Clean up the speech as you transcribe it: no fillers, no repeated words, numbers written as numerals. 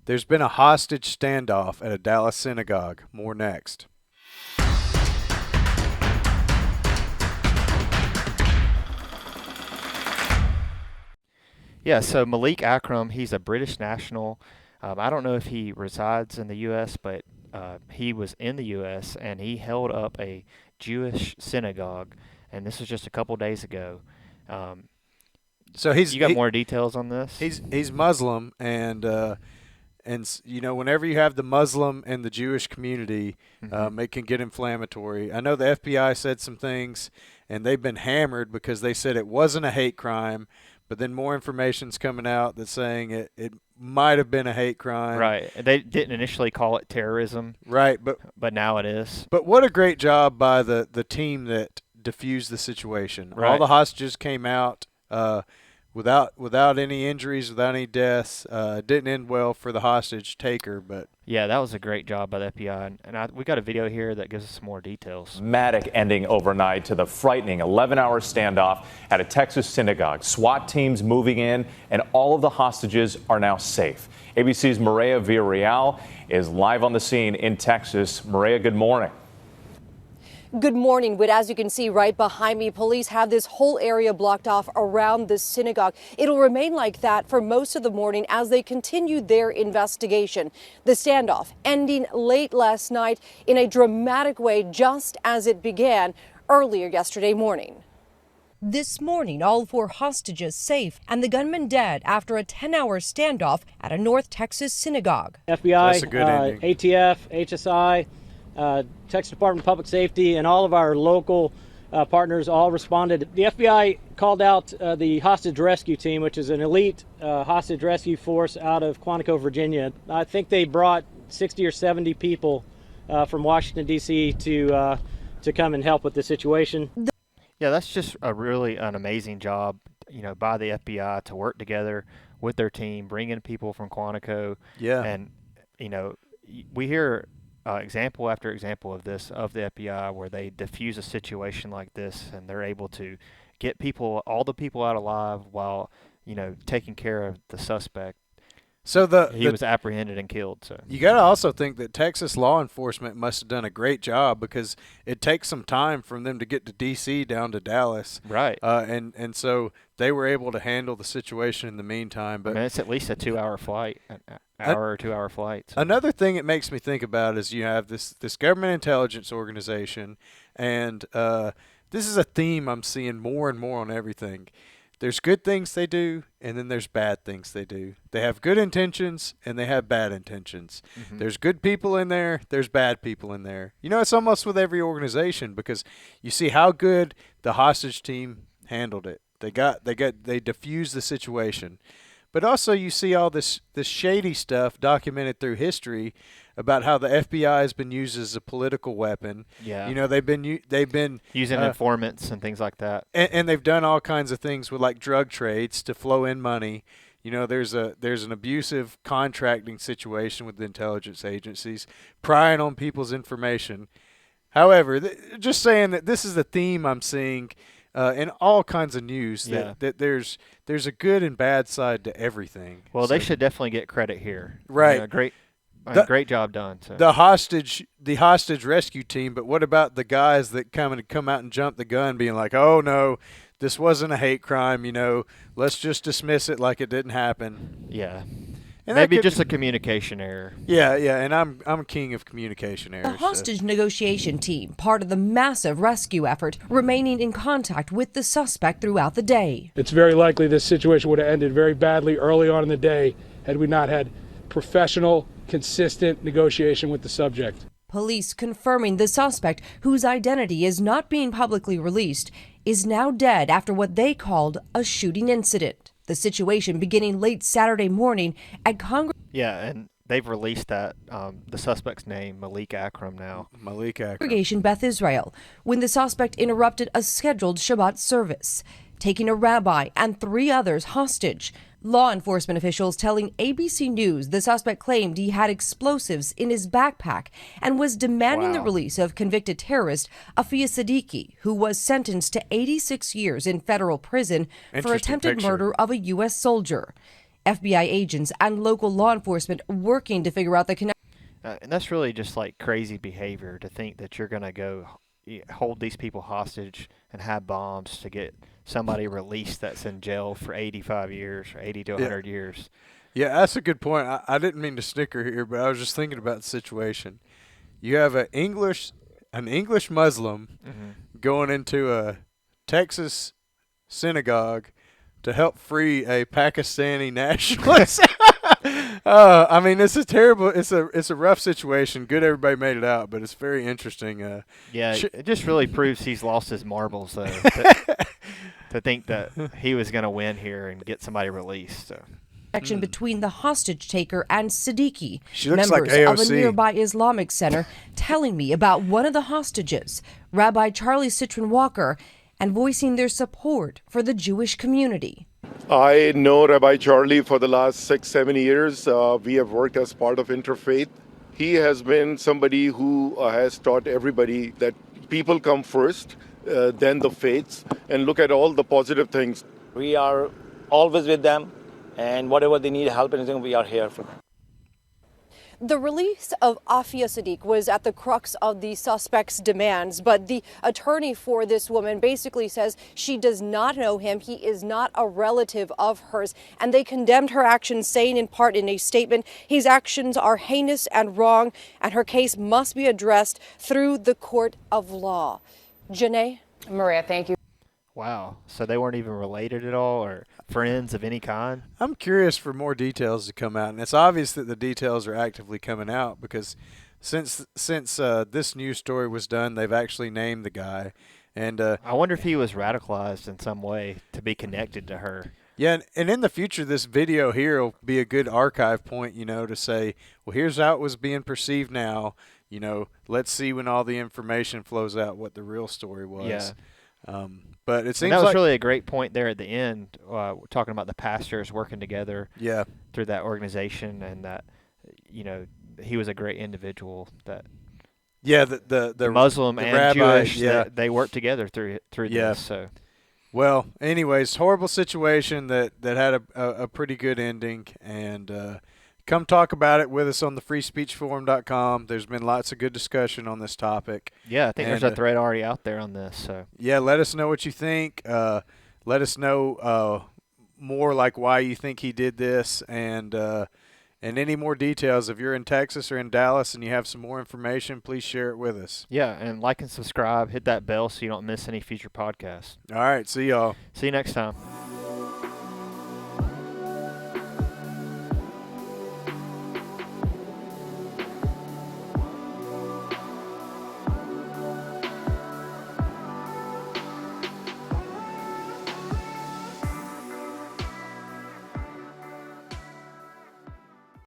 There's been a hostage standoff at a Dallas synagogue. More next. Yeah, so Malik Akram, he's a British national. I don't know if he resides in the U.S., but he was in the U.S. and he held up a Jewish synagogue, and this was just a couple days ago. Um, So you got more details on this? he's Muslim, and whenever you have the Muslim and the Jewish community, it can get inflammatory. I know the FBI said some things, and they've been hammered because they said it wasn't a hate crime, but then more information's coming out that's saying it might have been a hate crime. Right. They didn't initially call it terrorism. Right, but now it is. But what a great job by the team that diffused the situation. Right. All the hostages came out without any injuries, without any deaths. It didn't end well for the hostage taker, but yeah, that was a great job by the FBI, and we got a video here that gives us some more details. Dramatic ending overnight to the frightening 11-hour standoff at a Texas synagogue. SWAT teams moving in, and all of the hostages are now safe. ABC's Maria Villarreal is live on the scene in Texas. Maria, good morning. Good morning, but as you can see right behind me, police have this whole area blocked off around the synagogue. It'll remain like that for most of the morning as they continue their investigation. The standoff ending late last night in a dramatic way, just as it began earlier yesterday morning. This morning, all 4 hostages safe and the gunman dead after a 10-hour standoff at a North Texas synagogue. FBI, ATF, HSI, Texas Department of Public Safety, and all of our local partners all responded. The FBI called out the hostage rescue team, which is an elite hostage rescue force out of Quantico, Virginia. I think they brought 60 or 70 people from Washington, D.C. to come and help with the situation. Yeah, that's just an amazing job, by the FBI to work together with their team, bring in people from Quantico. Yeah. And, we hear example after example of this, of the FBI, where they diffuse a situation like this and they're able to get all the people out alive while, taking care of the suspect. So he was apprehended and killed. So you got to also think that Texas law enforcement must have done a great job, because it takes some time from them to get to D.C. down to Dallas. Right. And so they were able to handle the situation in the meantime. But it's at least a 2-hour flight, or 2-hour flight. So. Another thing it makes me think about is you have this government intelligence organization, and this is a theme I'm seeing more and more on everything. There's good things they do, and then there's bad things they do. They have good intentions, and they have bad intentions. There's good people in there. There's bad people in there. It's almost with every organization, because you see how good the hostage team handled it. They diffused the situation. But also you see all this shady stuff documented through history about how the FBI has been used as a political weapon. Yeah. They've been using informants and things like that. And they've done all kinds of things with like drug trades to flow in money. There's an abusive contracting situation with the intelligence agencies, prying on people's information. However, just saying that this is the theme I'm seeing in all kinds of news, that there's a good and bad side to everything. Well, they should definitely get credit here. Right. Great job done. So. The hostage rescue team, but what about the guys that come out and jump the gun, being like, "Oh no, this wasn't a hate crime. Let's just dismiss it like it didn't happen." Yeah. And maybe just a communication error. Yeah, and I'm king of communication errors. The hostage negotiation team, part of the massive rescue effort, remaining in contact with the suspect throughout the day. It's very likely this situation would have ended very badly early on in the day had we not had professional, consistent negotiation with the subject. Police confirming the suspect, whose identity is not being publicly released, is now dead after what they called a shooting incident. The situation beginning late Saturday morning at Congress. Yeah, and they've released that the suspect's name, Malik Akram, now. Malik Akram. Congregation Beth Israel, when the suspect interrupted a scheduled Shabbat service, taking a rabbi and 3 others hostage. Law enforcement officials telling ABC News the suspect claimed he had explosives in his backpack and was demanding the release of convicted terrorist Afia Siddiqui, who was sentenced to 86 years in federal prison for attempted murder of a U.S. soldier. FBI agents and local law enforcement working to figure out the connection. And that's really just like crazy behavior to think that you're going to go hold these people hostage and have bombs to get somebody released that's in jail for 85 years or 80 to 100 years. Yeah, that's a good point. I didn't mean to snicker here, but I was just thinking about the situation. You have an English Muslim going into a Texas synagogue to help free a Pakistani nationalist. I mean, it's a terrible. It's a rough situation. Good, everybody made it out, but it's very interesting. It just really proves he's lost his marbles, though, to think that he was going to win here and get somebody released. So. Connection between the hostage taker and Siddiqui, She looks members like of a AOC. nearby Islamic center, telling me about one of the hostages, Rabbi Charlie Citron Walker, and voicing their support for the Jewish community. I know Rabbi Charlie for the last 6-7 years. We have worked as part of Interfaith. He has been somebody who has taught everybody that people come first, then the faiths, and look at all the positive things. We are always with them, and whatever they need help and anything, we are here for them. The release of Afia Sadiq was at the crux of the suspect's demands, but the attorney for this woman basically says she does not know him. He is not a relative of hers, and they condemned her actions, saying in part in a statement, his actions are heinous and wrong, and her case must be addressed through the court of law. Janae? Maria, thank you. Wow. So they weren't even related at all or friends of any kind? I'm curious for more details to come out, and it's obvious that the details are actively coming out because since this news story was done, they've actually named the guy. And I wonder if he was radicalized in some way to be connected to her. Yeah, and in the future, this video here will be a good archive point, to say, well, here's how it was being perceived now. Let's see when all the information flows out what the real story was. Yeah. But it seems and that was like really a great point there at the end, talking about the pastors working together through that organization, and that he was a great individual. That the Muslim the and rabbi, Jewish, they worked together through this. So, well, anyways, horrible situation that had a pretty good ending, and come talk about it with us on the freespeechforum.com. There's been lots of good discussion on this topic. Yeah, I think there's a thread already out there on this. So yeah, let us know what you think. Let us know more like why you think he did this, and any more details. If you're in Texas or in Dallas and you have some more information, please share it with us. Yeah, and like and subscribe. Hit that bell so you don't miss any future podcasts. All right, see y'all. See you next time.